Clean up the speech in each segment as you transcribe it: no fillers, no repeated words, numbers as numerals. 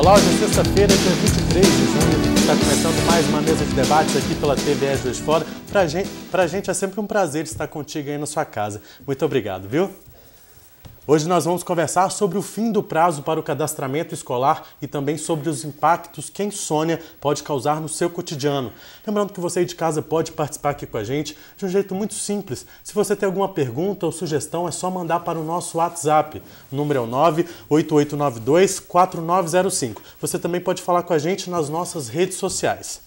Olá, hoje é sexta-feira, dia 23 de junho. Está começando mais uma mesa de debates aqui pela TV Juiz de Fora. Pra gente é sempre um prazer estar contigo aí na sua casa. Muito obrigado, viu? Hoje nós vamos conversar sobre o fim do prazo para o cadastramento escolar e também sobre os impactos que a insônia pode causar no seu cotidiano. Lembrando que você aí de casa pode participar aqui com a gente de um jeito muito simples. Se você tem alguma pergunta ou sugestão, é só mandar para o nosso WhatsApp. O número é o 98892-4905. Você também pode falar com a gente nas nossas redes sociais.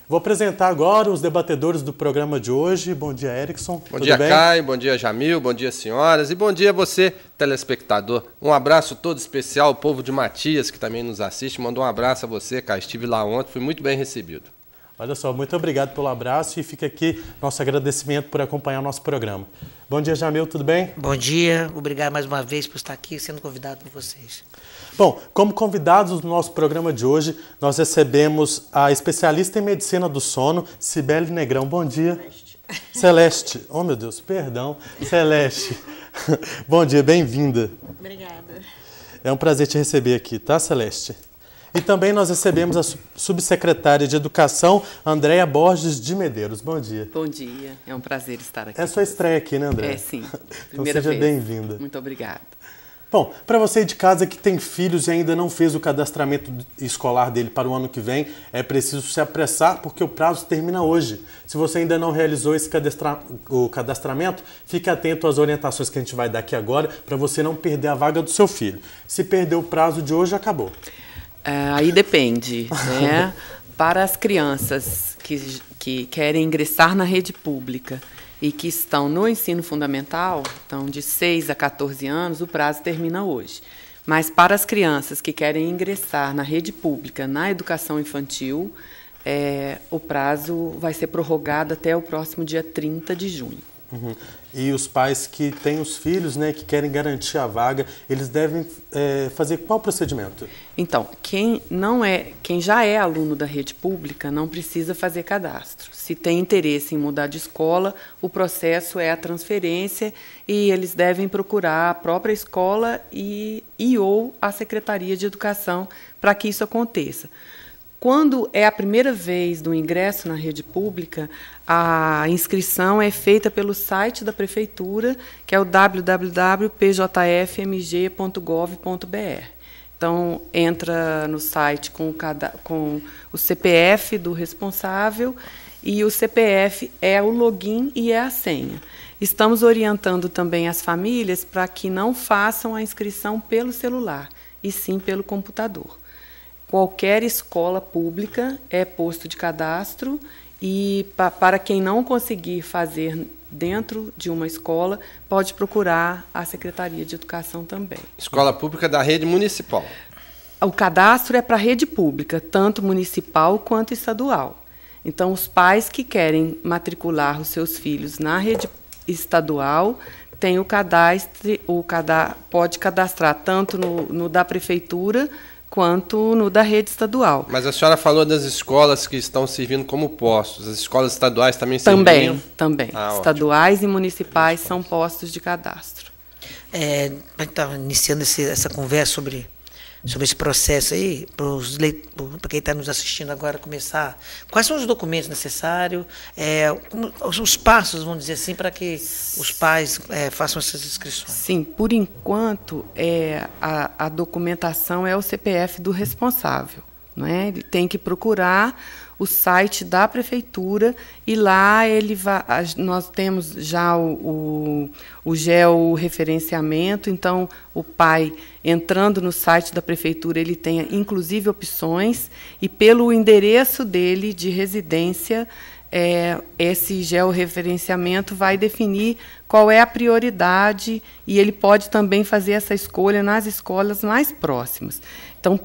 Vou apresentar agora os debatedores do programa de hoje. Bom dia, Erickson. Bom dia, Caio. Bom dia, Jamil. Bom dia, senhoras. E bom dia a você, telespectador. Um abraço todo especial ao povo de Matias, que também nos assiste. Mandou um abraço a você, Caio. Estive lá ontem, fui muito bem recebido. Olha só, muito obrigado pelo abraço e fica aqui nosso agradecimento por acompanhar o nosso programa. Bom dia, Jamil. Tudo bem? Bom dia. Obrigado mais uma vez por estar aqui sendo convidado por vocês. Bom, como convidados do nosso programa de hoje, nós recebemos a especialista em medicina do sono, Cibele Negrão. Bom dia. Celeste. Oh, meu Deus, perdão. Celeste. Bom dia, bem-vinda. Obrigada. É um prazer te receber aqui, tá, Celeste? E também nós recebemos a subsecretária de Educação, Andréia Borges de Medeiros. Bom dia. Bom dia, é um prazer estar aqui. É a sua estreia aqui, né, Andréia? É, sim. Então seja bem-vinda. Muito obrigada. Bom, para você de casa que tem filhos e ainda não fez o cadastramento escolar dele para o ano que vem, é preciso se apressar porque o prazo termina hoje. Se você ainda não realizou o cadastramento, fique atento às orientações que a gente vai dar aqui agora para você não perder a vaga do seu filho. Se perder o prazo de hoje, acabou. Aí depende, né? Para as crianças que querem ingressar na rede pública e que estão no ensino fundamental, então de 6 a 14 anos, o prazo termina hoje. Mas para as crianças que querem ingressar na rede pública, na educação infantil, o prazo vai ser prorrogado até o próximo dia 30 de junho. Uhum. E os pais que têm os filhos, né, que querem garantir a vaga, eles devem fazer qual procedimento? Então, quem já é aluno da rede pública não precisa fazer cadastro. Se tem interesse em mudar de escola, o processo é a transferência e eles devem procurar a própria escola ou a Secretaria de Educação para que isso aconteça. Quando é a primeira vez do ingresso na rede pública, a inscrição é feita pelo site da Prefeitura, que é o www.pjfmg.gov.br. Então, entra no site com o CPF do responsável e o CPF é o login e é a senha. Estamos orientando também as famílias para que não façam a inscrição pelo celular, e sim pelo computador. Qualquer escola pública é posto de cadastro e, para quem não conseguir fazer dentro de uma escola, pode procurar a Secretaria de Educação também. Escola pública da rede municipal. O cadastro é para a rede pública, tanto municipal quanto estadual. Então, os pais que querem matricular os seus filhos na rede estadual têm pode cadastrar tanto no da Prefeitura quanto no da rede estadual. Mas a senhora falou das escolas que estão servindo como postos. As escolas estaduais também serviam? Também. Estaduais ótimo. E municipais são postos de cadastro. Estava iniciando essa conversa sobre esse processo aí, para quem está nos assistindo agora começar. Quais são os documentos necessários, os passos, vamos dizer assim, para que os pais façam essas inscrições? Sim, por enquanto, a documentação é o CPF do responsável. Não é? Ele tem que procurar o site da prefeitura e lá nós temos já o georreferenciamento, então o pai entrando no site da prefeitura ele tem inclusive opções e pelo endereço dele de residência esse georreferenciamento vai definir qual é a prioridade e ele pode também fazer essa escolha nas escolas mais próximas. Então,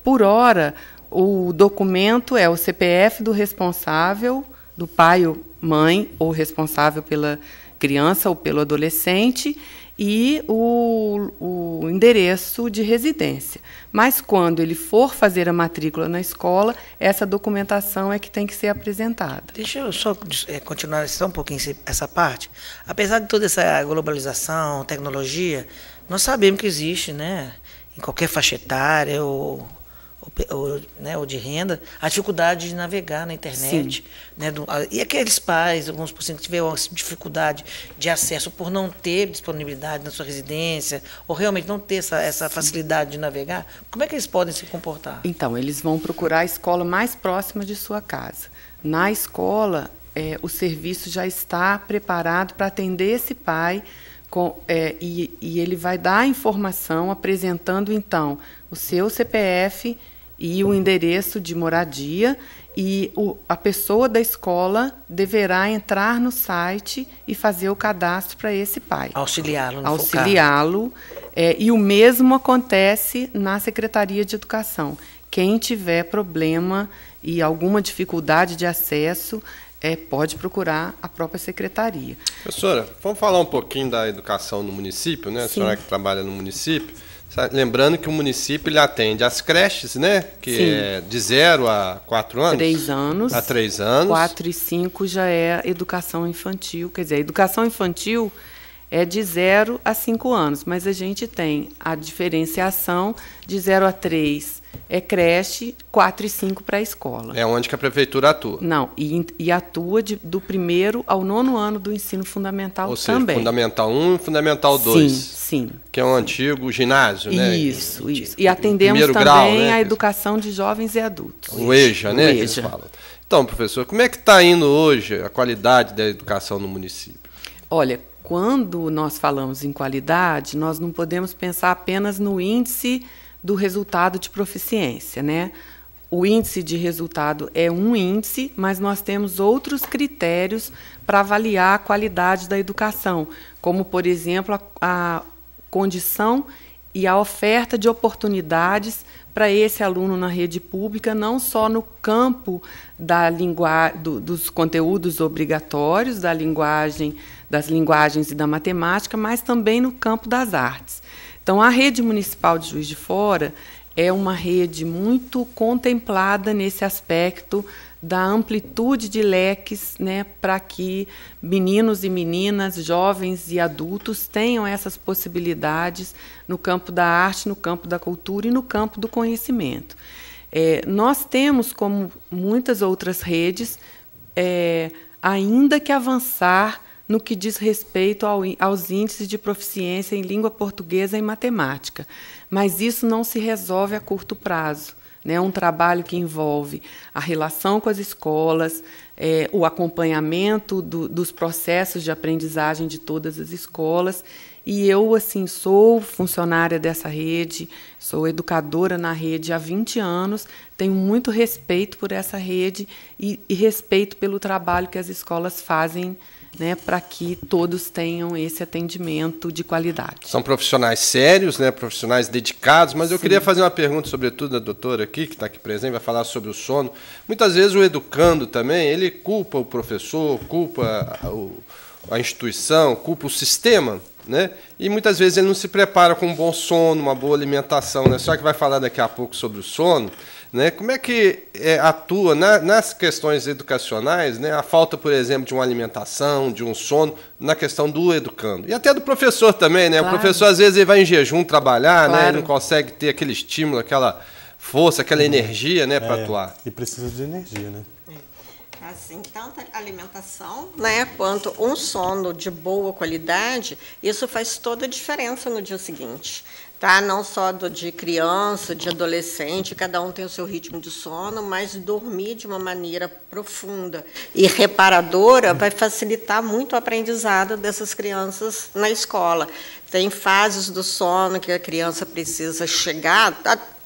por hora, o documento é o CPF do responsável, do pai ou mãe, ou responsável pela criança ou pelo adolescente, e o endereço de residência. Mas, quando ele for fazer a matrícula na escola, essa documentação é que tem que ser apresentada. Deixa eu só continuar só um pouquinho essa parte. Apesar de toda essa globalização, tecnologia, nós sabemos que existe, né, em qualquer faixa etária ou ou de renda, a dificuldade de navegar na internet. Né, e aqueles pais, alguns por cento que tiveram dificuldade de acesso por não ter disponibilidade na sua residência, ou realmente não ter essa facilidade de navegar, como é que eles podem se comportar? Então, eles vão procurar a escola mais próxima de sua casa. Na escola, o serviço já está preparado para atender esse pai, e ele vai dar a informação apresentando, então, o seu CPF e o endereço de moradia, e a pessoa da escola deverá entrar no site e fazer o cadastro para esse pai. Auxiliá-lo. Auxiliá-lo. E o mesmo acontece na Secretaria de Educação. Quem tiver problema e alguma dificuldade de acesso, pode procurar a própria secretaria. Professora, vamos falar um pouquinho da educação no município, né? A Sim. senhora que trabalha no município. Lembrando que o município ele atende as creches, né? Que Sim. é de 0 a 4 anos. 3 anos. A 3 anos. 4 e 5 já é educação infantil. Quer dizer, a educação infantil é de 0 a 5 anos, mas a gente tem a diferenciação de 0 a 3 é creche, 4 e 5 para a escola. É onde que a prefeitura atua. Não, e atua do 1º ao 9º ano do ensino fundamental. Ou seja, também. Fundamental 1 e Fundamental 2. Sim. Que é um antigo ginásio, né? Isso. E atendemos Primeiro também grau, né? a educação de jovens e adultos. O EJA, né? O Que eles EJA. falam. Então, professor, como é que está indo hoje a qualidade da educação no município? Olha, quando nós falamos em qualidade, nós não podemos pensar apenas no índice do resultado de proficiência, né? O índice de resultado é um índice, mas nós temos outros critérios para avaliar a qualidade da educação, como, por exemplo, a condição e a oferta de oportunidades para esse aluno na rede pública, não só no campo dos conteúdos obrigatórios, das linguagens e da matemática, mas também no campo das artes. Então, a rede municipal de Juiz de Fora é uma rede muito contemplada nesse aspecto da amplitude de leques, né, para que meninos e meninas, jovens e adultos tenham essas possibilidades no campo da arte, no campo da cultura e no campo do conhecimento. Nós temos, como muitas outras redes, ainda que avançar no que diz respeito aos índices de proficiência em língua portuguesa e matemática. Mas isso não se resolve a curto prazo. É um trabalho que envolve a relação com as escolas, o acompanhamento dos processos de aprendizagem de todas as escolas. E eu, assim, sou funcionária dessa rede, sou educadora na rede há 20 anos, tenho muito respeito por essa rede e respeito pelo trabalho que as escolas fazem, né, para que todos tenham esse atendimento de qualidade. São profissionais sérios, né, profissionais dedicados, mas eu queria fazer uma pergunta, sobretudo da doutora aqui, que está aqui presente, vai falar sobre o sono. Muitas vezes o educando também, ele culpa o professor, culpa a instituição, culpa o sistema, né? E muitas vezes ele não se prepara com um bom sono, uma boa alimentação, né? Só que vai falar daqui a pouco sobre o sono, né? Como é que atua nas questões educacionais, né? A falta, por exemplo, de uma alimentação, de um sono, na questão do educando. E até do professor também, né? Claro. O professor, às vezes, ele vai em jejum trabalhar, claro, né? Ele não consegue ter aquele estímulo, aquela força, aquela energia, né, para atuar. E precisa de energia, né? Assim, tanto a alimentação, né, quanto um sono de boa qualidade, isso faz toda a diferença no dia seguinte. Tá? Não só de criança, de adolescente, cada um tem o seu ritmo de sono, mas dormir de uma maneira profunda e reparadora vai facilitar muito o aprendizado dessas crianças na escola. Tem fases do sono que a criança precisa chegar,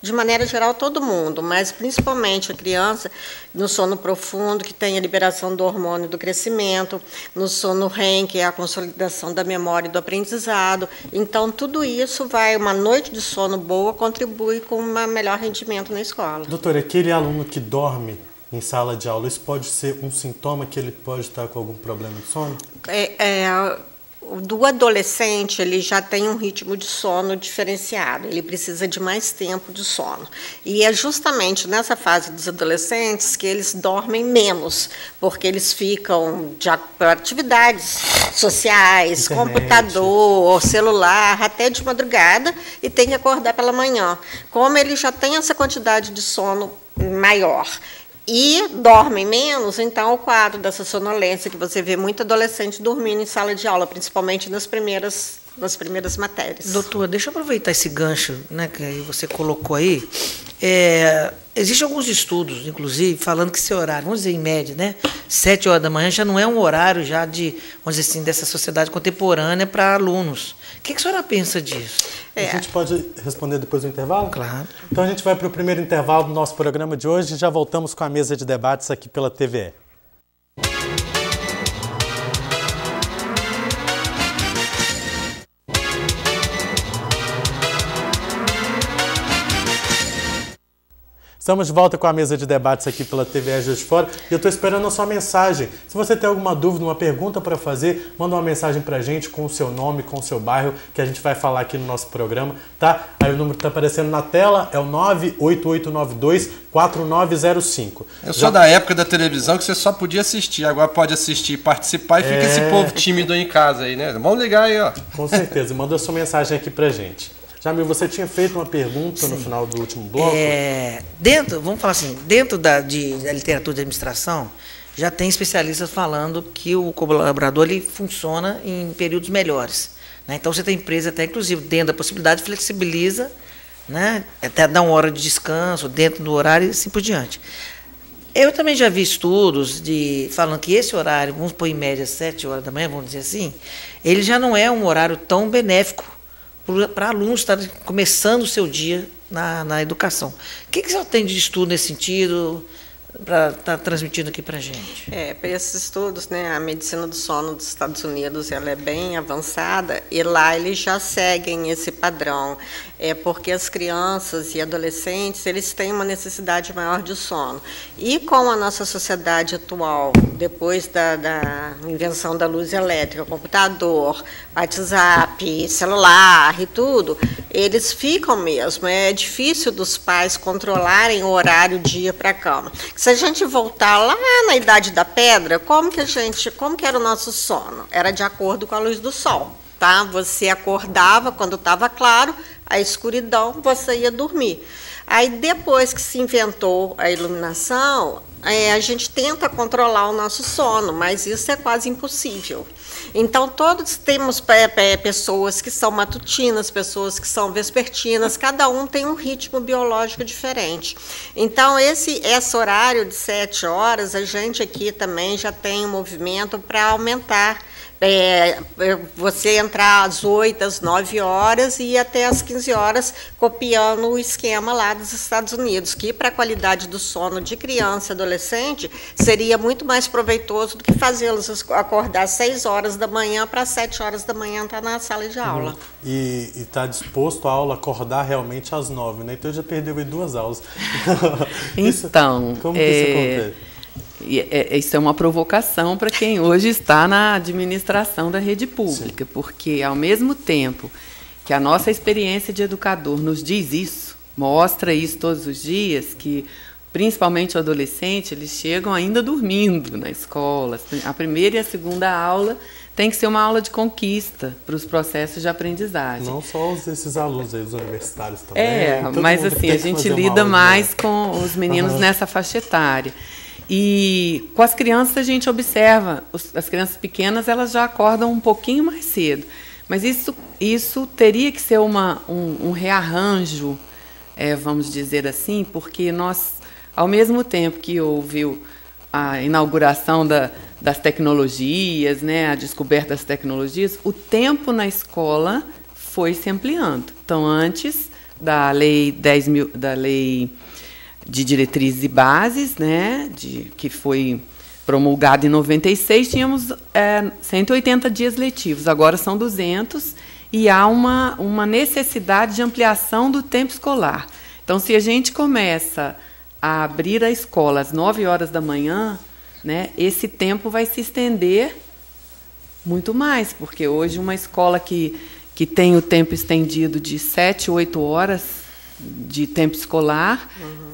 de maneira geral, todo mundo, mas principalmente a criança, no sono profundo, que tem a liberação do hormônio do crescimento, no sono REM, que é a consolidação da memória e do aprendizado. Então, tudo isso uma noite de sono boa contribui com um melhor rendimento na escola. Doutora, aquele aluno que dorme em sala de aula, isso pode ser um sintoma que ele pode estar com algum problema de sono? do adolescente, ele já tem um ritmo de sono diferenciado, ele precisa de mais tempo de sono. E é justamente nessa fase dos adolescentes que eles dormem menos, porque eles ficam para atividades sociais, internet, computador, celular, até de madrugada, e tem que acordar pela manhã. Como ele já tem essa quantidade de sono maior e dormem menos, então o quadro dessa sonolência que você vê muito adolescente dormindo em sala de aula, principalmente nas primeiras matérias. Doutora, deixa eu aproveitar esse gancho, né, que você colocou aí. Existem alguns estudos, inclusive, falando que esse horário, vamos dizer em média, né, 7 horas da manhã já não é um horário já de, vamos dizer assim, dessa sociedade contemporânea para alunos. O que a senhora pensa disso? A gente pode responder depois do intervalo? Claro. Então a gente vai para o primeiro intervalo do nosso programa de hoje e já voltamos com a mesa de debates aqui pela TVE. Estamos de volta com a mesa de debates aqui pela TVE Juiz de Fora e eu estou esperando a sua mensagem. Se você tem alguma dúvida, uma pergunta para fazer, manda uma mensagem para a gente com o seu nome, com o seu bairro, que a gente vai falar aqui no nosso programa, tá? Aí o número que está aparecendo na tela é o 98892-4905. Eu sou da época da televisão que você só podia assistir, agora pode assistir e participar e fica esse povo tímido aí em casa aí, né? Vamos ligar aí, ó. Com certeza, manda a sua mensagem aqui para a gente. Jamil, você tinha feito uma pergunta no final do último bloco? Vamos falar assim, dentro da literatura de administração, já tem especialistas falando que o colaborador ele funciona em períodos melhores, né? Então, você tem empresa até, inclusive, dentro da possibilidade, flexibiliza, né? Até dá uma hora de descanso dentro do horário e assim por diante. Eu também já vi estudos falando que esse horário, vamos pôr em média 7 horas da manhã, vamos dizer assim, ele já não é um horário tão benéfico para alunos estarem começando o seu dia na educação. O que você tem de estudo nesse sentido para estar transmitindo aqui para a gente? Para esses estudos, né, a medicina do sono dos Estados Unidos ela é bem avançada e lá eles já seguem esse padrão. Porque as crianças e adolescentes eles têm uma necessidade maior de sono. E com a nossa sociedade atual, depois da invenção da luz elétrica, computador, WhatsApp, celular e tudo, eles ficam mesmo. É difícil dos pais controlarem o horário de ir para a cama. Se a gente voltar lá na Idade da Pedra, como que era o nosso sono? Era de acordo com a luz do sol. Tá? Você acordava quando estava claro, a escuridão, você ia dormir. Aí, depois que se inventou a iluminação, a gente tenta controlar o nosso sono, mas isso é quase impossível. Então, todos temos pessoas que são matutinas, pessoas que são vespertinas, cada um tem um ritmo biológico diferente. Então, esse horário de 7 horas, a gente aqui também já tem um movimento para aumentar. Você entrar às 8, às 9 horas e ir até às 15 horas, copiando o esquema lá dos Estados Unidos, que para a qualidade do sono de criança e adolescente seria muito mais proveitoso do que fazê-los acordar às 6 horas da manhã para às 7 horas da manhã estar na sala de aula. E está disposto a aula acordar realmente às 9, né? Então já perdeu aí 2 aulas. Então, como que isso acontece? Isso é uma provocação para quem hoje está na administração da rede pública, porque, ao mesmo tempo que a nossa experiência de educador nos diz isso, mostra isso todos os dias, que, principalmente o adolescente, eles chegam ainda dormindo na escola. A primeira e a segunda aula tem que ser uma aula de conquista para os processos de aprendizagem. Não só esses alunos aí, os universitários também. Mas assim, a gente lida mais com os meninos nessa faixa etária. E com as crianças a gente observa, as crianças pequenas elas já acordam um pouquinho mais cedo, mas isso teria que ser um rearranjo, vamos dizer assim, porque nós, ao mesmo tempo que houve a inauguração das tecnologias, né, a descoberta das tecnologias, o tempo na escola foi se ampliando. Então, antes da lei 10.000, da lei de diretrizes e bases, né, que foi promulgada em 96, tínhamos 180 dias letivos, agora são 200, e há uma necessidade de ampliação do tempo escolar. Então, se a gente começa a abrir a escola às 9 horas da manhã, né, esse tempo vai se estender Muito mais, porque hoje uma escola que tem o tempo estendido de 7, 8 horas de tempo escolar,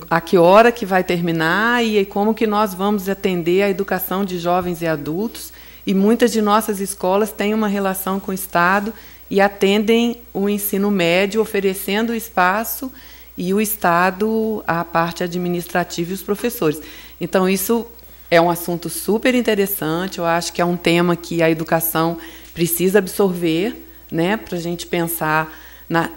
a que hora que vai terminar e como que nós vamos atender a educação de jovens e adultos. E muitas de nossas escolas têm uma relação com o Estado e atendem o ensino médio, oferecendo o espaço e o Estado, a parte administrativa e os professores. Então, isso é um assunto super interessante, eu acho que é um tema que a educação precisa absorver, né, para a gente pensar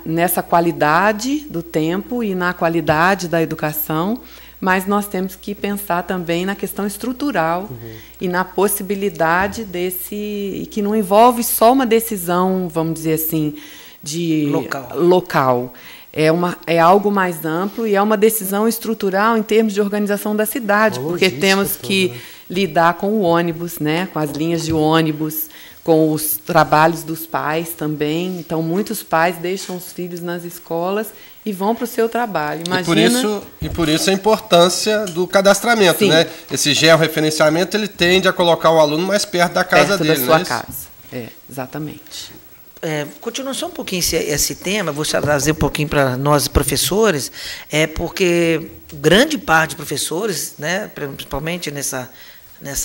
nessa qualidade do tempo e na qualidade da educação, mas nós temos que pensar também na questão estrutural e na possibilidade desse, que não envolve só uma decisão, vamos dizer assim, de local. É algo mais amplo e é uma decisão estrutural em termos de organização da cidade, porque temos que lidar com o ônibus, né, com as linhas de ônibus, com os trabalhos dos pais também. Então, muitos pais deixam os filhos nas escolas e vão para o seu trabalho. Imagina... E por isso a importância do cadastramento, né? Esse georreferenciamento, ele tende a colocar o aluno mais perto da casa dele, da sua casa. Exatamente. Continuando só um pouquinho esse tema, vou trazer um pouquinho para nós professores, porque grande parte de professores, né, principalmente nessa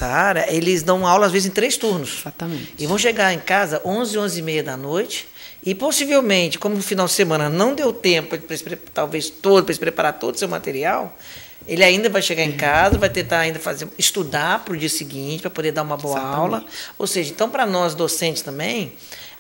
área, eles dão aula às vezes em 3 turnos. Exatamente. E vão chegar em casa 11, 11h30 da noite, e possivelmente, como no final de semana não deu tempo, talvez para se preparar todo o seu material, ele ainda vai chegar em casa, vai tentar ainda estudar para o dia seguinte, para poder dar uma boa aula. Ou seja, então, para nós docentes também,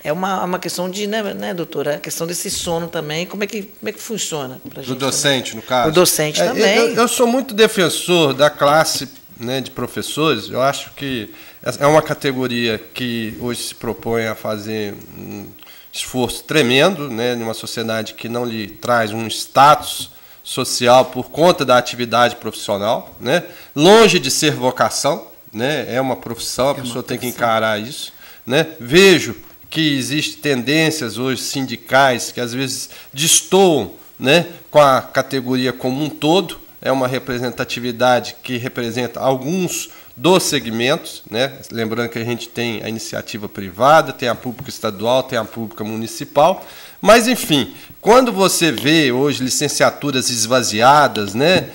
é uma questão de, né, doutora, a questão desse sono também, como é que funciona pra gente? Do docente, também? No caso? O docente também. Eu sou muito defensor da classe, né, de professores. Eu acho que é uma categoria que hoje se propõe a fazer um esforço tremendo, né, numa sociedade que não lhe traz um status social por conta da atividade profissional, né, longe de ser vocação, né, é uma profissão, a pessoa tem que encarar isso, né. Vejo que existem tendências hoje sindicais que às vezes destoam, né, com a categoria como um todo. É uma representatividade que representa alguns dos segmentos, né? Lembrando que a gente tem a iniciativa privada, tem a pública estadual, tem a pública municipal, mas, enfim, quando você vê hoje licenciaturas esvaziadas, né?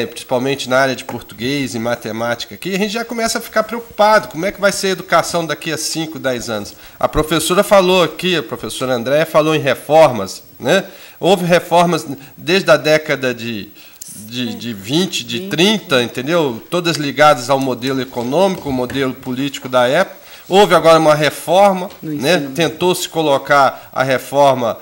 Principalmente na área de português e matemática, aqui, a gente já começa a ficar preocupado, como é que vai ser a educação daqui a 5, 10 anos. A professora falou aqui, a professora Andréia falou em reformas, né? Houve reformas desde a década de 20, de 30, entendeu? Todas ligadas ao modelo econômico, o modelo político da época. Houve agora uma reforma, né? Tentou-se colocar a reforma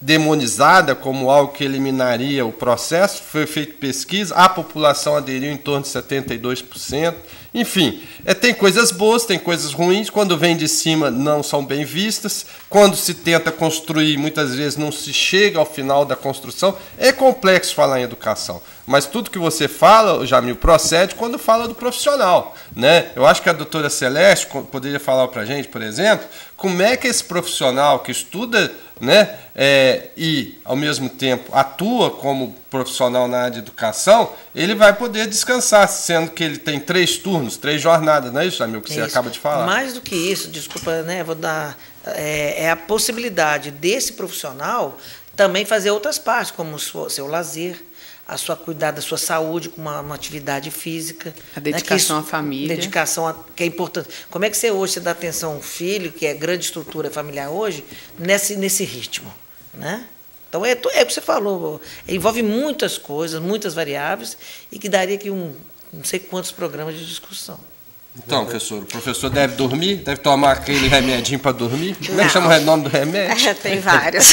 demonizada como algo que eliminaria o processo, foi feita pesquisa, a população aderiu em torno de 72%. Enfim, tem coisas boas, tem coisas ruins, quando vem de cima não são bem vistas, quando se tenta construir, muitas vezes não se chega ao final da construção. É complexo falar em educação, mas tudo que você fala, Jamil, procede quando fala do profissional, né? Eu acho que a doutora Celeste poderia falar para a gente, por exemplo, como é que esse profissional que estuda, né, e, ao mesmo tempo, atua como profissional na área de educação, ele vai poder descansar, sendo que ele tem 3 turnos, 3 jornadas, não é isso, Jamil, que você acaba de falar? Mais do que isso, desculpa, né, vou dar... É a possibilidade desse profissional também fazer outras partes, como o seu lazer, a sua cuidar da sua saúde com uma atividade física. A dedicação à família. Que é importante. Como é que você hoje dá atenção ao filho, que é grande estrutura familiar hoje, nesse ritmo, né? Então, é o que você falou, envolve muitas coisas, muitas variáveis, e que daria aqui não sei quantos programas de discussão. Então, professor, o professor deve dormir? Deve tomar aquele remedinho para dormir? Como é que chama o nome do remédio? Tem vários.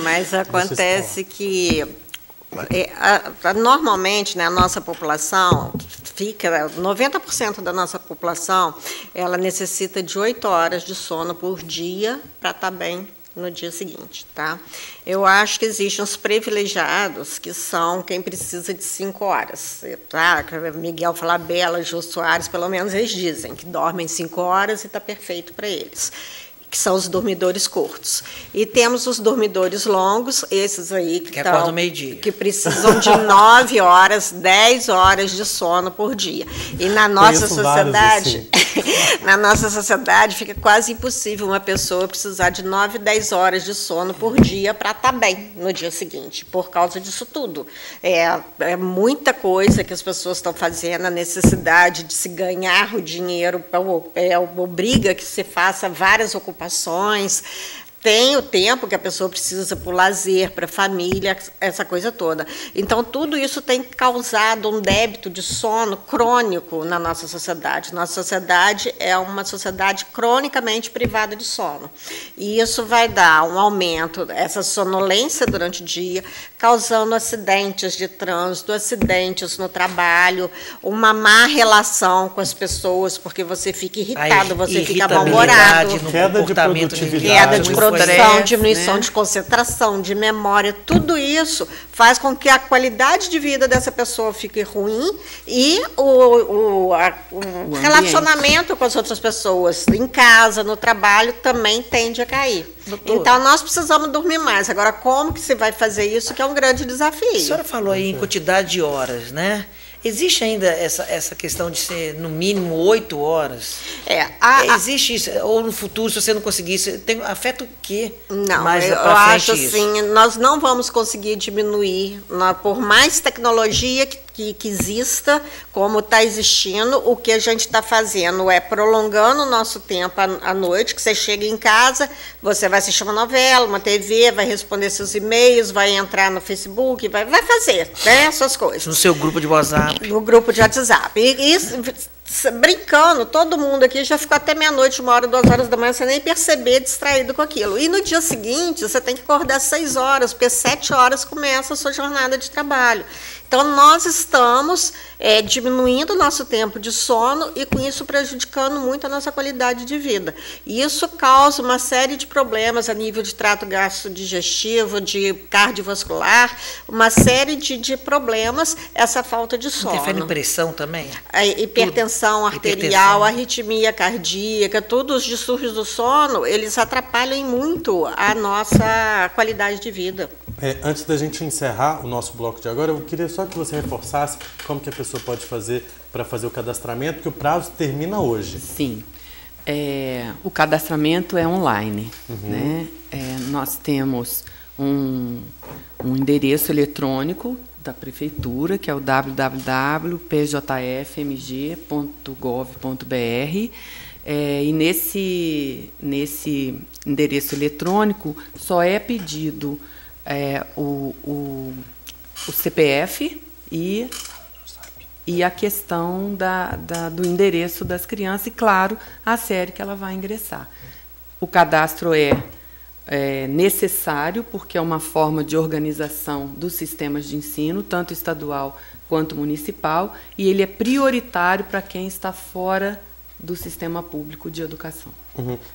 Mas acontece que, normalmente, né, a nossa população, 90% da nossa população, ela necessita de 8 horas de sono por dia para estar bem no dia seguinte, tá? Eu acho que existem os privilegiados, que são quem precisa de 5 horas, tá? Miguel Falabella, Jô Soares, pelo menos eles dizem que dormem 5 horas e está perfeito para eles. que são os dormidores curtos. E temos os dormidores longos, esses aí que acordam meio-dia, que precisam de 9 horas, 10 horas de sono por dia. E na nossa sociedade, na nossa sociedade fica quase impossível uma pessoa precisar de 9, 10 horas de sono por dia para estar bem no dia seguinte, por causa disso tudo. É muita coisa que as pessoas estão fazendo, a necessidade de se ganhar o dinheiro obriga que se faça várias ocupações. Tem o tempo que a pessoa precisa para o lazer, para a família, essa coisa toda. Então, tudo isso tem causado um débito de sono crônico na nossa sociedade. Nossa sociedade é uma sociedade cronicamente privada de sono. E isso vai dar um aumento, essa sonolência durante o dia, causando acidentes de trânsito, acidentes no trabalho, uma má relação com as pessoas, porque você fica irritado, você fica mal-humorado. Queda de produtividade. Queda de produção, diminuição de concentração, de memória, tudo isso faz com que a qualidade de vida dessa pessoa fique ruim e o relacionamento com as outras pessoas, em casa, no trabalho, também tende a cair. Doutor, então, nós precisamos dormir mais. Agora, como que se vai fazer isso, que é um grande desafio. A senhora falou aí em quantidade de horas, né? Existe ainda essa questão de ser, no mínimo, 8 horas? Existe isso? Ou no futuro, se você não conseguir, afeta o quê? Não, eu acho assim, nós não vamos conseguir diminuir, por mais tecnologia que exista, como está existindo, o que a gente está fazendo é prolongando o nosso tempo à noite, que você chega em casa, você vai assistir uma novela, uma TV, vai responder seus e-mails, vai entrar no Facebook, vai fazer, né, essas coisas. No seu grupo de WhatsApp. No grupo de WhatsApp. E isso, brincando, todo mundo aqui já ficou até meia-noite, 1 hora, 2 horas da manhã, sem nem perceber, distraído com aquilo. E no dia seguinte, você tem que acordar às 6 horas, porque às 7 horas começa a sua jornada de trabalho. Então, nós estamos diminuindo o nosso tempo de sono e, com isso, prejudicando muito a nossa qualidade de vida. E isso causa uma série de problemas a nível de trato gastrodigestivo, de cardiovascular, uma série de problemas, essa falta de sono. Interfere em pressão também? A hipertensão arterial, arritmia cardíaca, todos os distúrbios do sono, eles atrapalham muito a nossa qualidade de vida. Antes da gente encerrar o nosso bloco de agora, eu queria só que você reforçasse como que a pessoa pode fazer para fazer o cadastramento, que o prazo termina hoje. Sim. O cadastramento é online. Né? Nós temos um endereço eletrônico da Prefeitura, que é o www.pjfmg.gov.br. E nesse endereço eletrônico só é pedido o CPF e a questão do endereço das crianças e, claro, a série que ela vai ingressar. O cadastro é necessário porque é uma forma de organização dos sistemas de ensino, tanto estadual quanto municipal, e ele é prioritário para quem está fora do sistema público de educação.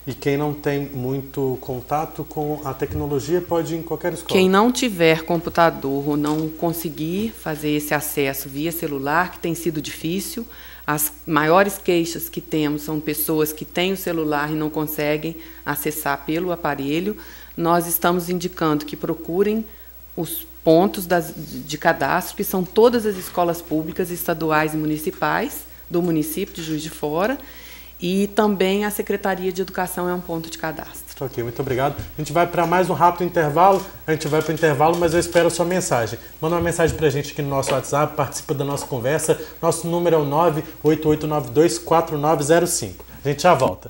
E quem não tem muito contato com a tecnologia pode ir em qualquer escola? Quem não tiver computador ou não conseguir fazer esse acesso via celular, que tem sido difícil, as maiores queixas que temos são pessoas que têm o celular e não conseguem acessar pelo aparelho. Nós estamos indicando que procurem os pontos de cadastro, que são todas as escolas públicas, estaduais e municipais, do município de Juiz de Fora, e também a Secretaria de Educação é um ponto de cadastro. Ok, muito obrigado. A gente vai para mais um rápido intervalo. A gente vai para o intervalo, mas eu espero a sua mensagem. Manda uma mensagem para a gente aqui no nosso WhatsApp, participa da nossa conversa. Nosso número é o 988924905. A gente já volta.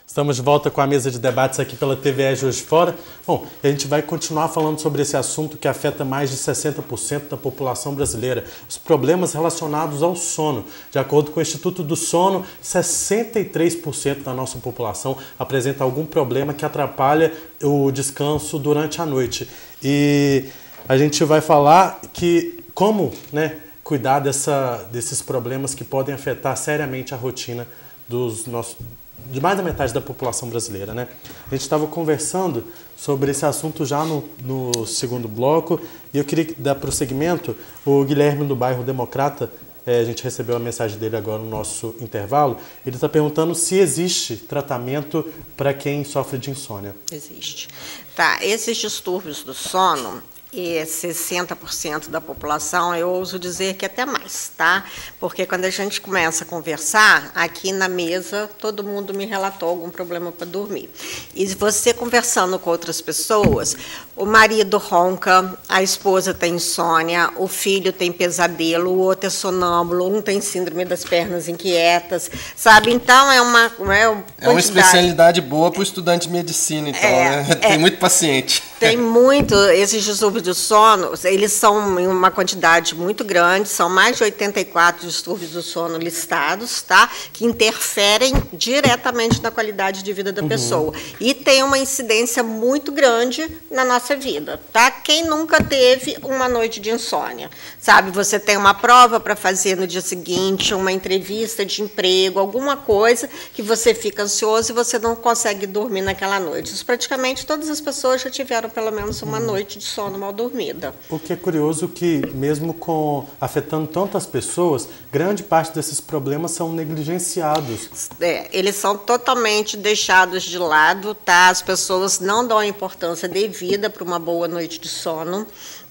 Estamos de volta com a mesa de debates aqui pela TVE Juiz de Fora. Bom, a gente vai continuar falando sobre esse assunto que afeta mais de 60% da população brasileira, os problemas relacionados ao sono. De acordo com o Instituto do Sono, 63% da nossa população apresenta algum problema que atrapalha o descanso durante a noite. E a gente vai falar que como, cuidar desses problemas que podem afetar seriamente a rotina de mais da metade da população brasileira, né? A gente estava conversando sobre esse assunto já no segundo bloco e eu queria dar prosseguimento. O Guilherme do bairro Democrata, a gente recebeu a mensagem dele agora no nosso intervalo, ele está perguntando se existe tratamento para quem sofre de insônia. Existe. Tá, esses distúrbios do sono, e 60% da população, eu ouso dizer que até mais, tá? Porque quando a gente começa a conversar, aqui na mesa, todo mundo me relatou algum problema para dormir. E você conversando com outras pessoas, o marido ronca, a esposa tem insônia, o filho tem pesadelo, o outro é sonâmbulo, um tem síndrome das pernas inquietas, sabe? Então, é uma especialidade boa para o estudante de medicina, então, né? Tem muito paciente. Tem muito, esses distúrbios do sono, eles são em uma quantidade muito grande, são mais de 84 distúrbios do sono listados, tá? Que interferem diretamente na qualidade de vida da pessoa. E tem uma incidência muito grande na nossa vida, tá? Quem nunca teve uma noite de insônia? Sabe, você tem uma prova para fazer no dia seguinte, uma entrevista de emprego, alguma coisa que você fica ansioso e você não consegue dormir naquela noite. Isso, praticamente todas as pessoas já tiveram pelo menos uma noite de sono mal dormida. O que é curioso que, mesmo afetando tantas pessoas, grande parte desses problemas são negligenciados. Eles são totalmente deixados de lado, tá? As pessoas não dão a importância devida para uma boa noite de sono,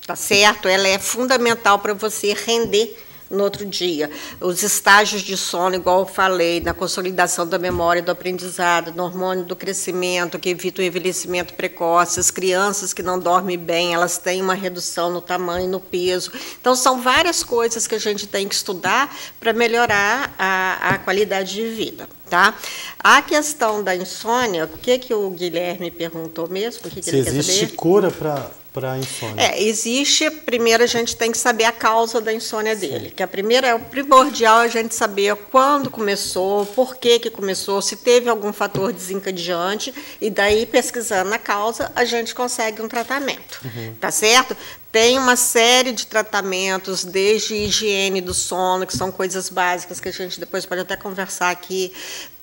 tá certo? Ela é fundamental para você render no outro dia. Os estágios de sono, igual eu falei, na consolidação da memória, do aprendizado, no hormônio do crescimento, que evita o envelhecimento precoce, as crianças que não dormem bem, elas têm uma redução no tamanho, no peso. Então, são várias coisas que a gente tem que estudar para melhorar a qualidade de vida. Tá? A questão da insônia, o que o Guilherme perguntou mesmo? O que se existe cura para a insônia? Existe. Primeiro, a gente tem que saber a causa da insônia dele. Que a primeira é o primordial, a gente saber quando começou, por que começou, se teve algum fator desencadeante, e daí, pesquisando a causa, a gente consegue um tratamento. Tá certo? Tem uma série de tratamentos, desde higiene do sono, que são coisas básicas que a gente depois pode até conversar aqui.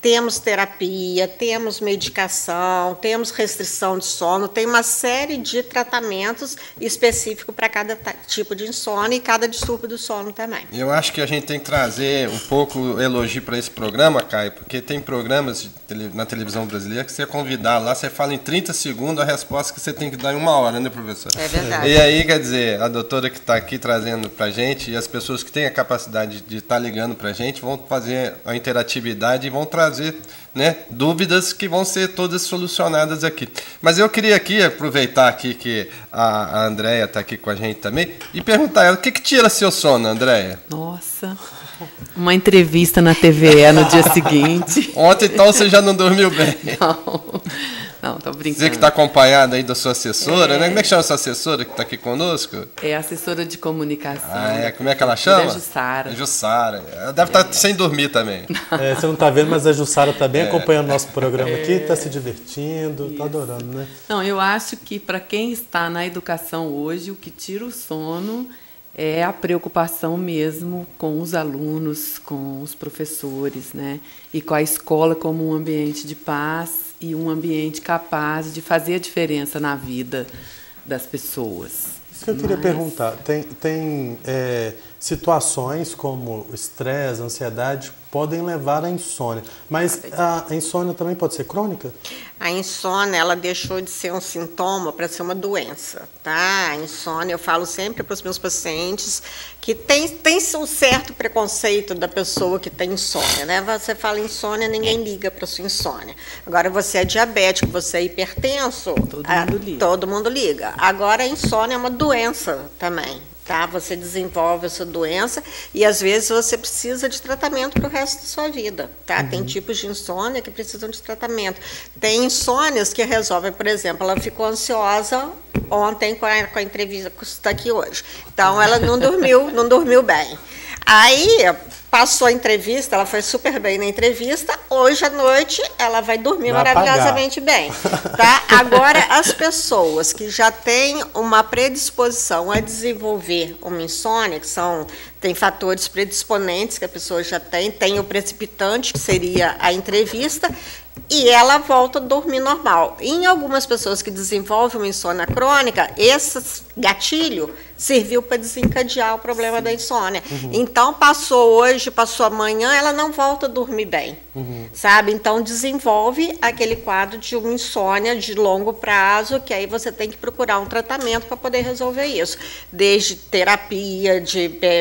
Temos terapia, temos medicação, temos restrição de sono, tem uma série de tratamentos específicos para cada tipo de insônia e cada distúrbio do sono também. Eu acho que a gente tem que trazer um pouco elogio para esse programa, Caio, porque tem programas na televisão brasileira que você é convidado lá, você fala em 30 segundos a resposta que você tem que dar em 1 hora, né, professor? É verdade. E aí, quer dizer, a doutora que está aqui trazendo para a gente e as pessoas que têm a capacidade de estar ligando para a gente vão fazer a interatividade e vão trazer, né, dúvidas que vão ser todas solucionadas aqui. Mas eu queria aqui aproveitar aqui que a Andréia está aqui com a gente também e perguntar a ela, o que tira seu sono, Andréia? Nossa, uma entrevista na TVE no dia seguinte. Ontem, então, você já não dormiu bem? Não, tô brincando. Você que está acompanhada aí da sua assessora, né? Como é que chama a sua assessora que está aqui conosco? É assessora de comunicação. Como é que ela chama? É Jussara. Jussara. Ela deve estar sem dormir também. Você não está vendo, mas a Jussara está bem acompanhando o nosso programa aqui, está se divertindo, está adorando, né? Não, eu acho que para quem está na educação hoje, o que tira o sono é a preocupação mesmo com os alunos, com os professores, né? E com a escola como um ambiente de paz e um ambiente capaz de fazer a diferença na vida das pessoas. Isso que eu queria perguntar. Tem situações como estresse, ansiedade, podem levar à insônia. Mas a insônia também pode ser crônica? A insônia, ela deixou de ser um sintoma para ser uma doença, tá? A insônia, eu falo sempre para os meus pacientes que tem um certo preconceito da pessoa que tem insônia, né? Você fala insônia, ninguém liga para sua insônia. Agora, você é diabético, você é hipertenso, todo mundo liga. Agora, a insônia é uma doença também. Tá? Você desenvolve essa doença e, às vezes, você precisa de tratamento para o resto da sua vida. Tá? Tem tipos de insônia que precisam de tratamento. Tem insônias que resolvem, por exemplo, ela ficou ansiosa ontem com a entrevista que está aqui hoje. Então, ela não dormiu bem. Aí, passou a entrevista, ela foi super bem na entrevista, hoje à noite ela vai dormir maravilhosamente bem. Tá? Agora, as pessoas que já têm uma predisposição a desenvolver uma insônia, que tem fatores predisponentes que a pessoa já tem o precipitante, que seria a entrevista, e ela volta a dormir normal. Em algumas pessoas que desenvolvem uma insônia crônica, esse gatilho serviu para desencadear o problema da insônia. Então, passou hoje, passou amanhã, ela não volta a dormir bem, sabe? Então, desenvolve aquele quadro de uma insônia de longo prazo, que aí você tem que procurar um tratamento para poder resolver isso. Desde terapia,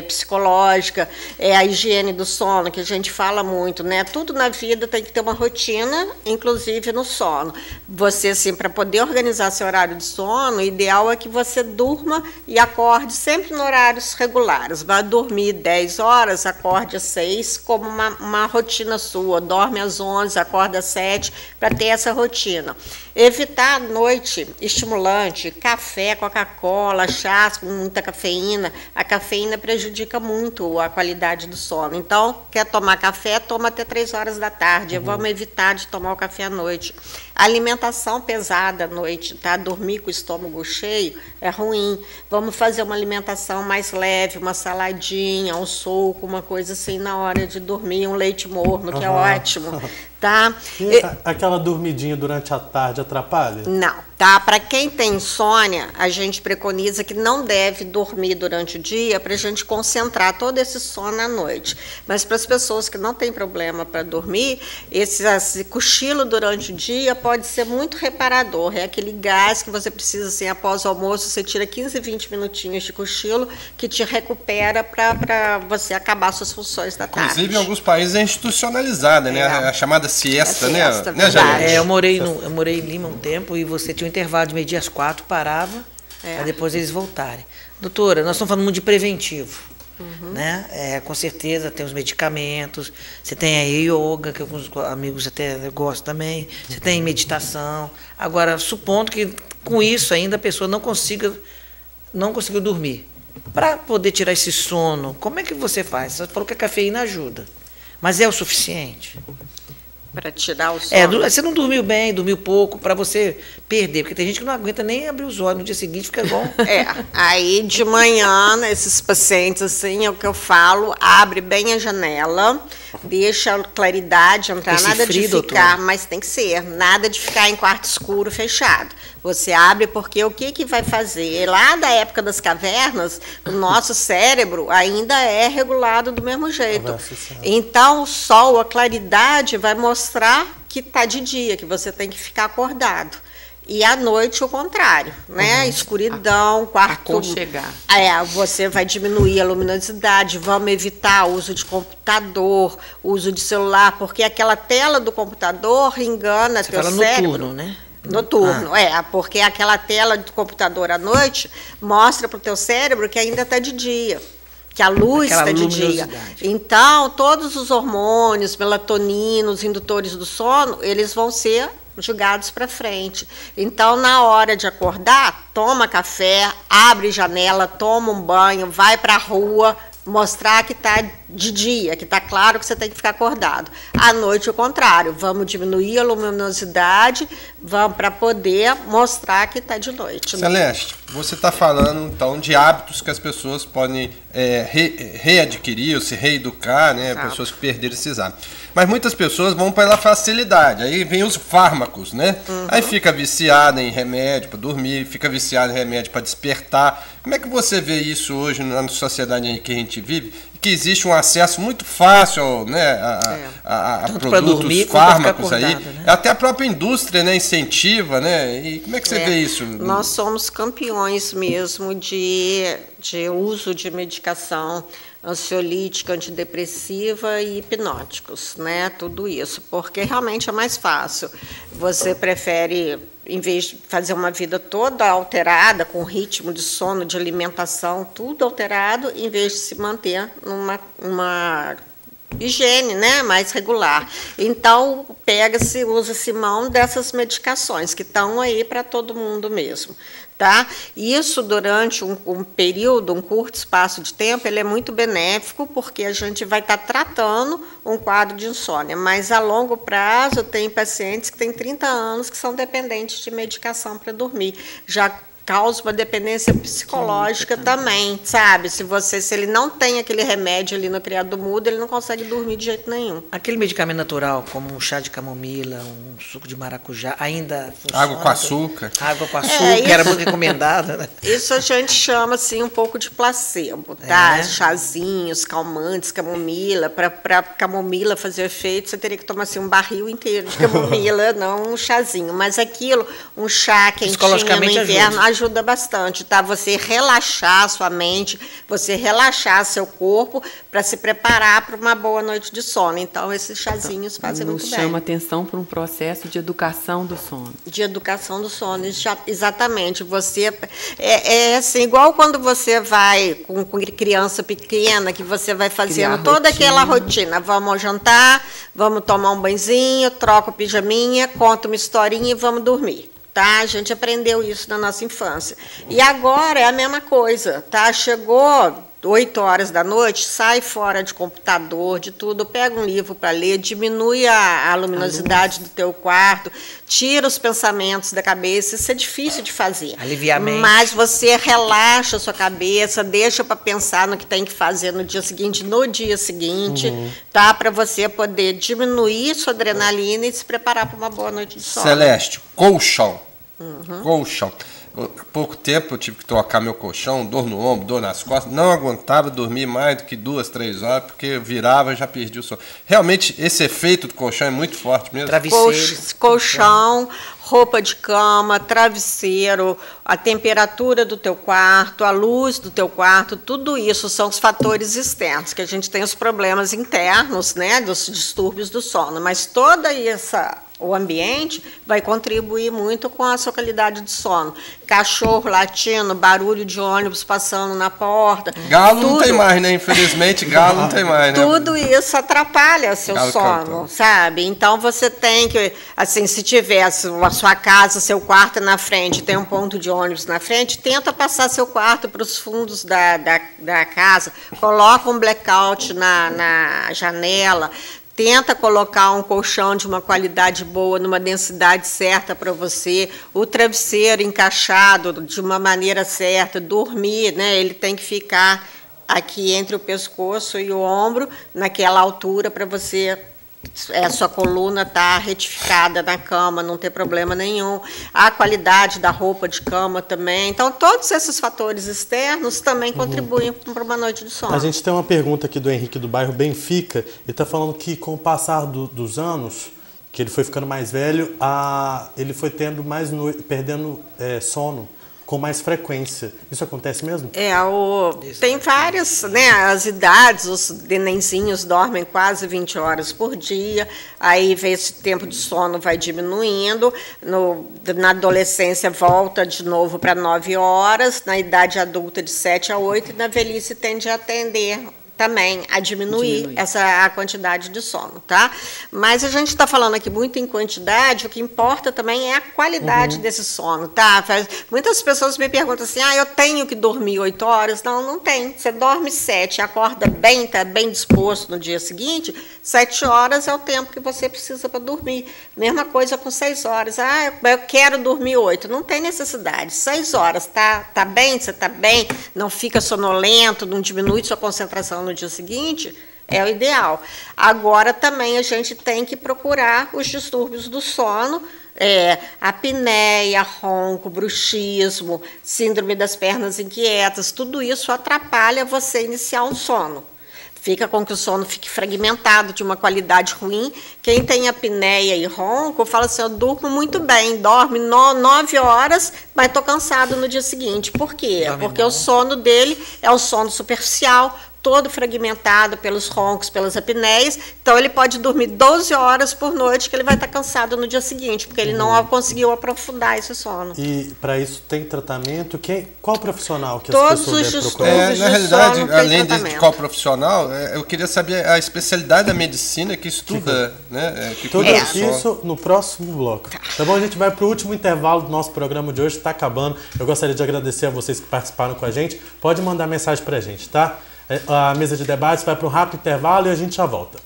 psicológica, a higiene do sono, que a gente fala muito, né? Tudo na vida tem que ter uma rotina, inclusive no sono. Você, assim, para poder organizar seu horário de sono, o ideal é que você durma e acorde sempre em horários regulares. Vai dormir 10 horas, acorde às 6, como uma rotina sua. Dorme às 11, acorda às 7, para ter essa rotina. Evitar à noite estimulante, café, Coca-Cola, chás com muita cafeína. A cafeína prejudica muito a qualidade do sono. Então, quer tomar café, toma até 3 horas da tarde. Vamos evitar de tomar o café à noite. Alimentação pesada à noite, tá? Dormir com o estômago cheio é ruim. Vamos fazer uma alimentação mais leve, uma saladinha, um suco, uma coisa assim na hora de dormir, um leite morno, que é ótimo, tá? E aquela dormidinha durante a tarde atrapalha? Não, tá? Para quem tem insônia, a gente preconiza que não deve dormir durante o dia para a gente concentrar todo esse sono à noite. Mas para as pessoas que não têm problema para dormir, esse cochilo durante o dia pode ser muito reparador. É aquele gás que você precisa, assim, após o almoço, você tira 15, 20 minutinhos de cochilo que te recupera para você acabar suas funções da tarde. Inclusive, em alguns países é institucionalizada, né? A chamada siesta, né? Eu morei em Lima um tempo e você tinha um intervalo de meio-dia às 4, parava, para depois eles voltarem. Doutora, nós estamos falando muito de preventivo. Né? Com certeza tem os medicamentos, você tem a yoga, que alguns amigos até gostam também, você tem meditação. Agora, supondo que com isso ainda a pessoa não conseguiu dormir. Para poder tirar esse sono, como é que você faz? Você falou que a cafeína ajuda, mas é o suficiente? Para tirar o sono. Você não dormiu bem, dormiu pouco, para você perder, porque tem gente que não aguenta nem abrir os olhos, no dia seguinte fica igual. Aí de manhã, esses pacientes, assim, é o que eu falo, abre bem a janela, deixa a claridade entrar, nada de ficar, mas tem que ser, nada de ficar em quarto escuro, fechado. Você abre porque o que vai fazer? Lá da época das cavernas, o nosso cérebro ainda é regulado do mesmo jeito. Então, o sol, a claridade, vai mostrar que está de dia, que você tem que ficar acordado. E à noite o contrário, né? Escuridão, quarto. Aconchegar. Você vai diminuir a luminosidade, vamos evitar o uso de computador, o uso de celular, porque aquela tela do computador engana teu cérebro. Noturno, né? Noturno, porque aquela tela do computador à noite mostra para o teu cérebro que ainda está de dia, que a luz está de dia. Então, todos os hormônios, melatonina, os indutores do sono, eles vão ser jogados para frente. Então, na hora de acordar, toma café, abre janela, toma um banho, vai para a rua, mostrar que está de dia, que está claro que você tem que ficar acordado. À noite, o contrário, vamos diminuir a luminosidade, vamos para poder mostrar que está de noite. Celeste, você está falando, então, de hábitos que as pessoas podem readquirir ou se reeducar, né? Pessoas que perderam esses hábitos. Mas muitas pessoas vão pela facilidade, aí vem os fármacos, né? Aí fica viciada em remédio para dormir, fica viciada em remédio para despertar. Como é que você vê isso hoje na sociedade em que a gente vive? Que existe um acesso muito fácil, né, a produtos, dormir, fármacos aí. Né? Até a própria indústria, né, incentiva, né? E como é que você vê isso? Nós somos campeões mesmo de uso de medicação ansiolítica, antidepressiva e hipnóticos, né? Tudo isso, porque realmente é mais fácil. Você prefere, em vez de fazer uma vida toda alterada, com ritmo de sono, de alimentação, tudo alterado, em vez de se manter numa higiene, né, mais regular. Então, usa-se mão dessas medicações que estão aí para todo mundo mesmo. Tá? Isso, durante um período, um curto espaço de tempo, ele é muito benéfico, porque a gente vai estar tratando um quadro de insônia, mas a longo prazo tem pacientes que têm 30 anos que são dependentes de medicação para dormir. Já causa uma dependência psicológica também, sabe? Se ele não tem aquele remédio ali no criado mudo, ele não consegue dormir de jeito nenhum. Aquele medicamento natural, como um chá de camomila, um suco de maracujá, ainda funciona? Água com açúcar. Água com açúcar, que era muito recomendada, né? Isso a gente chama, assim, um pouco de placebo, tá? Chazinhos, calmantes, camomila. Para camomila fazer efeito, você teria que tomar, assim, um barril inteiro de camomila, não um chazinho. Mas aquilo, um chá quentinho no inverno, ajuda bastante, tá? Você relaxar a sua mente, você relaxar seu corpo para se preparar para uma boa noite de sono. Então, esses chazinhos fazem muito bem. Nos chama atenção para um processo de educação do sono. De educação do sono, exatamente. Você é assim, igual quando você vai com criança pequena, que você vai fazendo toda aquela rotina. Vamos ao jantar, vamos tomar um banhozinho, troca o pijaminha, conta uma historinha e vamos dormir. Tá? A gente aprendeu isso na nossa infância. E agora é a mesma coisa, tá? Chegou 8 horas da noite, sai fora de computador, de tudo, pega um livro para ler, diminui a luminosidade do teu quarto, tira os pensamentos da cabeça. Isso é difícil de fazer. Aliviar a mente. Mas você relaxa a sua cabeça, deixa para pensar no que tem que fazer no dia seguinte, tá? Para você poder diminuir sua adrenalina e se preparar para uma boa noite de sono. Celeste, colchão. Colchão. Há pouco tempo eu tive que trocar meu colchão, dor no ombro, dor nas costas. Não aguentava dormir mais do que 2, 3 horas, porque virava e já perdi o sono. Realmente, esse efeito do colchão é muito forte mesmo. Colchão, roupa de cama, travesseiro, a temperatura do teu quarto, a luz do teu quarto, tudo isso são os fatores externos, que a gente tem os problemas internos, né, dos distúrbios do sono, mas o ambiente vai contribuir muito com a sua qualidade de sono. Cachorro latindo, barulho de ônibus passando na porta. Galo não tem mais, né? Infelizmente, galo não tem mais, né? Tudo isso atrapalha seu sono, sabe? Então, você tem que, assim, se tivesse a sua casa, seu quarto na frente, tem um ponto de ônibus na frente, tenta passar seu quarto para os fundos da casa, coloca um blackout na janela, tenta colocar um colchão de uma qualidade boa, numa densidade certa para você, o travesseiro encaixado de uma maneira certa, dormir, né? Ele tem que ficar aqui entre o pescoço e o ombro, naquela altura, para você sua coluna estar retificada na cama, não ter problema nenhum. A qualidade da roupa de cama também. Então, todos esses fatores externos também contribuem para uma noite de sono. A gente tem uma pergunta aqui do Henrique, do bairro Benfica. Ele está falando que, com o passar dos anos, que ele foi ficando mais velho, ele foi tendo perdendo sono com mais frequência. Isso acontece mesmo? Tem várias, né? As idades, os nenenzinhos dormem quase 20 horas por dia, aí esse tempo de sono vai diminuindo, na adolescência volta de novo para 9 horas, na idade adulta de 7 a 8, e na velhice tende a tender também a diminuir a quantidade de sono, tá? Mas a gente está falando aqui muito em quantidade, o que importa também é a qualidade desse sono, tá? Muitas pessoas me perguntam assim, eu tenho que dormir 8 horas? Não, não tem. Você dorme 7, acorda bem, está bem disposto no dia seguinte, 7 horas é o tempo que você precisa para dormir. Mesma coisa com 6 horas. Eu quero dormir 8. Não tem necessidade. 6 horas, tá bem? Você está bem? Não fica sonolento, não diminui sua concentração no dia seguinte, é o ideal. Agora, também, a gente tem que procurar os distúrbios do sono, apneia, ronco, bruxismo, síndrome das pernas inquietas, tudo isso atrapalha você iniciar um sono. Fica com que o sono fique fragmentado, de uma qualidade ruim. Quem tem apneia e ronco, fala assim, eu durmo muito bem, dorme 9 horas, mas estou cansado no dia seguinte. Por quê? Porque o sono dele é o sono superficial, todo fragmentado pelos roncos, pelas apneias. Então, ele pode dormir 12 horas por noite, que ele vai estar cansado no dia seguinte, porque ele não conseguiu aprofundar esse sono. E, para isso, tem tratamento? Qual profissional que Todos as pessoas devem procurar? Na realidade, além de qual profissional, eu queria saber a especialidade da medicina que estuda, né? Tudo isso no próximo bloco. Tá bom? A gente vai para o último intervalo do nosso programa de hoje, está acabando. Eu gostaria de agradecer a vocês que participaram com a gente. Pode mandar mensagem para a gente, tá? A mesa de debates vai para um rápido intervalo e a gente já volta.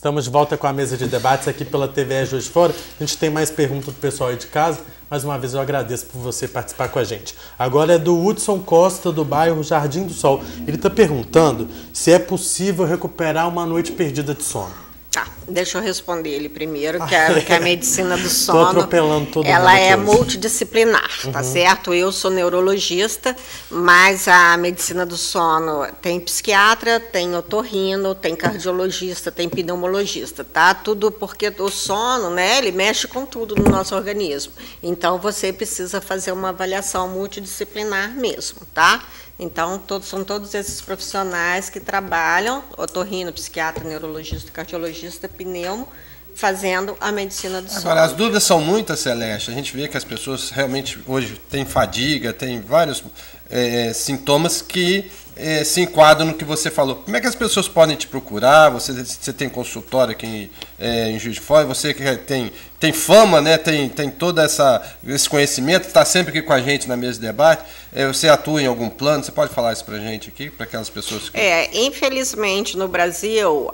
Estamos de volta com a mesa de debates aqui pela TVE Juiz de Fora. A gente tem mais perguntas do pessoal aí de casa. Mais uma vez eu agradeço por você participar com a gente. Agora é do Hudson Costa, do bairro Jardim do Sol. Ele está perguntando se é possível recuperar uma noite perdida de sono. Tá, deixa eu responder ele primeiro, que a medicina do sono, atropelando todo mundo ela é hoje. Multidisciplinar, tá certo? Eu sou neurologista, mas a medicina do sono tem psiquiatra, tem otorrino, tem cardiologista, tem pneumologista, tá? Tudo porque o sono, né, ele mexe com tudo no nosso organismo. Então, você precisa fazer uma avaliação multidisciplinar mesmo, tá? Então, são todos esses profissionais que trabalham, otorrino, psiquiatra, neurologista, cardiologista, pneumo, fazendo a medicina do sono. Agora, as dúvidas são muitas, Celeste. A gente vê que as pessoas realmente hoje têm fadiga, têm vários sintomas que se enquadram no que você falou. Como é que as pessoas podem te procurar? Você tem consultório aqui em Juiz de Fora, você que tem fama, né? tem todo esse conhecimento, está sempre aqui com a gente na mesa de debate. Você atua em algum plano? Você pode falar isso para a gente aqui, para aquelas pessoas que... Infelizmente, no Brasil,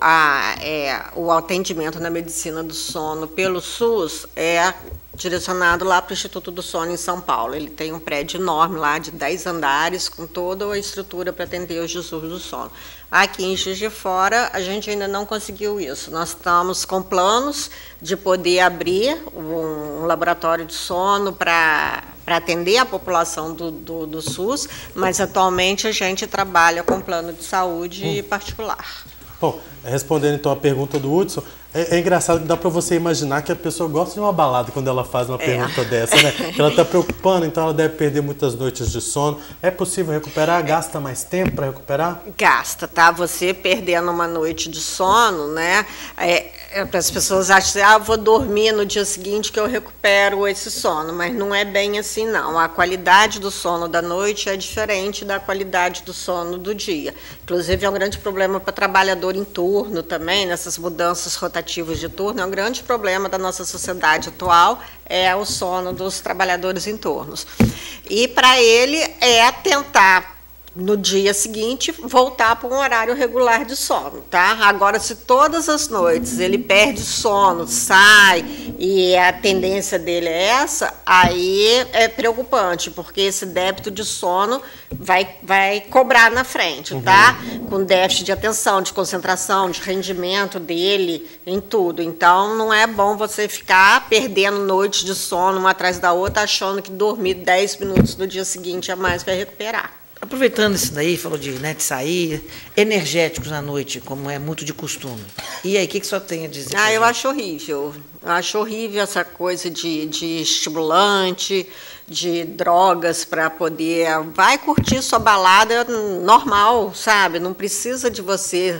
o atendimento na medicina do sono pelo SUS é direcionado lá para o Instituto do Sono em São Paulo. Ele tem um prédio enorme lá, de 10 andares, com toda a estrutura para atender os distúrbios do sono. Aqui em Juiz de Fora, a gente ainda não conseguiu isso. Nós estamos com planos de poder abrir um laboratório de sono para atender a população do SUS, mas atualmente a gente trabalha com plano de saúde particular. Bom, respondendo então a pergunta do Hudson, é engraçado que dá para você imaginar que a pessoa gosta de uma balada quando ela faz uma pergunta dessa, né? Que ela está preocupando, então ela deve perder muitas noites de sono. É possível recuperar? Gasta mais tempo para recuperar? Gasta, tá? Você perdendo uma noite de sono, né? As pessoas acham que eu vou dormir no dia seguinte que eu recupero esse sono, mas não é bem assim, não. A qualidade do sono da noite é diferente da qualidade do sono do dia. Inclusive, é um grande problema para trabalhador em turno também, nessas mudanças rotativas de turno. É um grande problema da nossa sociedade atual, é o sono dos trabalhadores em turnos. E, para ele, é tentar, no dia seguinte, voltar para um horário regular de sono, tá? Agora, se todas as noites ele perde sono, sai, e a tendência dele é essa, aí é preocupante, porque esse débito de sono vai cobrar na frente, tá? Com déficit de atenção, de concentração, de rendimento dele, em tudo. Então, não é bom você ficar perdendo noites de sono uma atrás da outra, achando que dormir 10 minutos no dia seguinte a mais vai recuperar. Aproveitando isso daí, falou de sair, energéticos à noite, como é muito de costume. E aí, o que você tem a dizer? Eu acho horrível. Eu acho horrível essa coisa de estimulante, de drogas para poder... Vai curtir sua balada normal, sabe? Não precisa de você...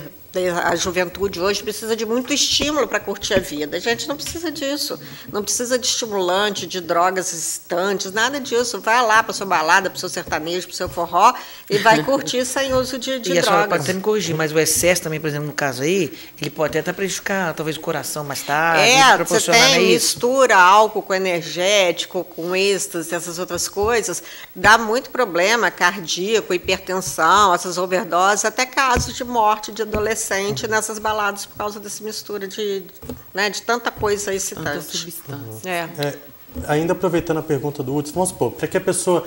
A juventude hoje precisa de muito estímulo para curtir a vida. A gente não precisa disso. Não precisa de estimulante, de drogas excitantes, nada disso. Vai lá para sua balada, para o seu sertanejo, para o seu forró e vai curtir sem uso de drogas. E a senhora pode até me corrigir, mas o excesso também, por exemplo, no caso aí, ele pode até prejudicar talvez o coração mais tarde. Você tem mistura álcool com energético, com êxtase, essas outras coisas, dá muito problema cardíaco, hipertensão, essas overdoses, até casos de morte de adolescente nessas baladas por causa dessa mistura de tanta coisa excitante. Ainda aproveitando a pergunta do Hudson, vamos supor, para que a pessoa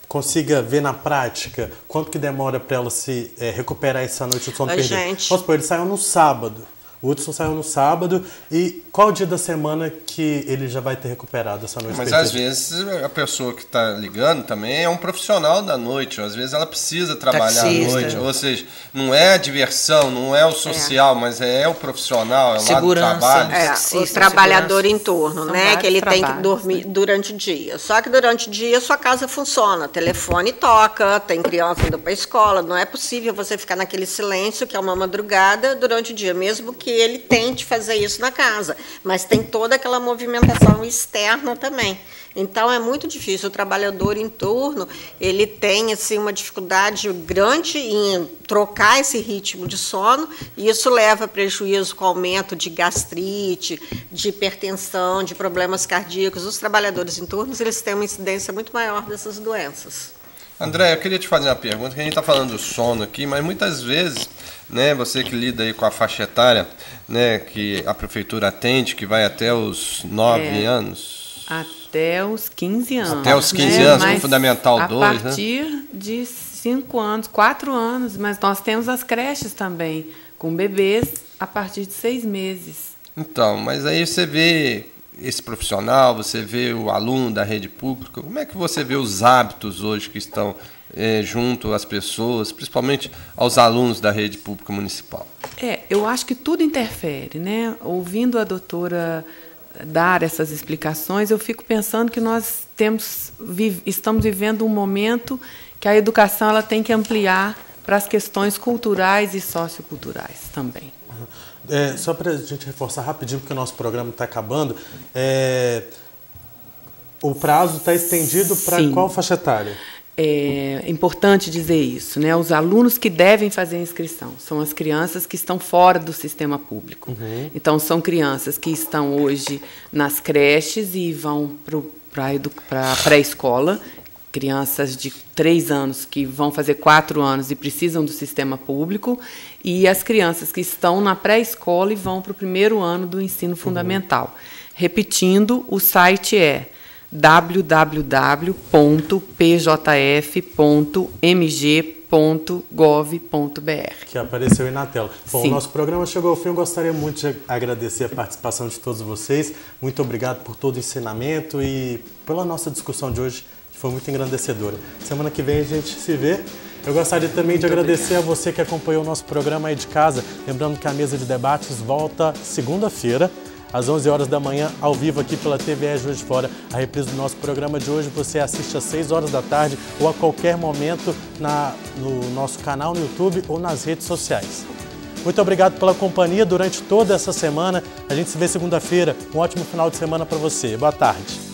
consiga ver na prática quanto que demora para ela se recuperar essa noite de sono perdido. Vamos supor, ele saiu no sábado. O Hudson saiu no sábado. E qual o dia da semana que ele já vai ter recuperado essa noite perdida? Mas, às vezes, a pessoa que está ligando também é um profissional da noite. Às vezes, ela precisa trabalhar à noite. Ou seja, não é a diversão, não é o social, mas é o profissional, é o lado do trabalho. O trabalhador em turno, né? Que ele tem que dormir durante o dia. Só que durante o dia, sua casa funciona. O telefone toca, tem criança indo para a escola. Não é possível você ficar naquele silêncio, que é uma madrugada, durante o dia, mesmo que ele tente fazer isso na casa, mas tem toda aquela movimentação externa também. Então, é muito difícil. O trabalhador em turno, ele tem assim, uma dificuldade grande em trocar esse ritmo de sono, e isso leva a prejuízo com aumento de gastrite, de hipertensão, de problemas cardíacos. Os trabalhadores em turnos, eles têm uma incidência muito maior dessas doenças. André, eu queria te fazer uma pergunta, que a gente está falando do sono aqui, mas muitas vezes, né, você que lida aí com a faixa etária né, que a prefeitura atende, que vai até os 9 anos? Até os 15 anos. Até os 15 anos, mas no Fundamental 2, né? A partir de 5 anos, 4 anos, mas nós temos as creches também, com bebês a partir de 6 meses. Então, mas aí você vê esse profissional, você vê o aluno da rede pública, como é que você vê os hábitos hoje que estão junto às pessoas, principalmente aos alunos da rede pública municipal? Eu acho que tudo interfere, né? Ouvindo a doutora dar essas explicações, eu fico pensando que nós estamos vivendo um momento que a educação ela tem que ampliar para as questões culturais e socioculturais também. Só para a gente reforçar rapidinho, porque o nosso programa está acabando, o prazo está estendido para qual faixa etária? É importante dizer isso, né? Os alunos que devem fazer a inscrição são as crianças que estão fora do sistema público. Então, são crianças que estão hoje nas creches e vão para a pré-escola, crianças de 3 anos que vão fazer 4 anos e precisam do sistema público, e as crianças que estão na pré-escola e vão para o 1º ano do ensino fundamental. Repetindo, o site é www.pjf.mg.gov.br. Que apareceu aí na tela. Bom, Sim. O nosso programa chegou ao fim. Eu gostaria muito de agradecer a participação de todos vocês. Muito obrigado por todo o ensinamento e pela nossa discussão de hoje, que foi muito engrandecedora. Semana que vem a gente se vê. Eu gostaria também de agradecer a você que acompanhou o nosso programa aí de casa. Lembrando que a mesa de debates volta segunda-feira, às 11 horas da manhã, ao vivo aqui pela TVE Juiz de Fora. A reprise do nosso programa de hoje você assiste às 6 horas da tarde ou a qualquer momento no nosso canal no YouTube ou nas redes sociais. Muito obrigado pela companhia durante toda essa semana. A gente se vê segunda-feira. Um ótimo final de semana para você. Boa tarde.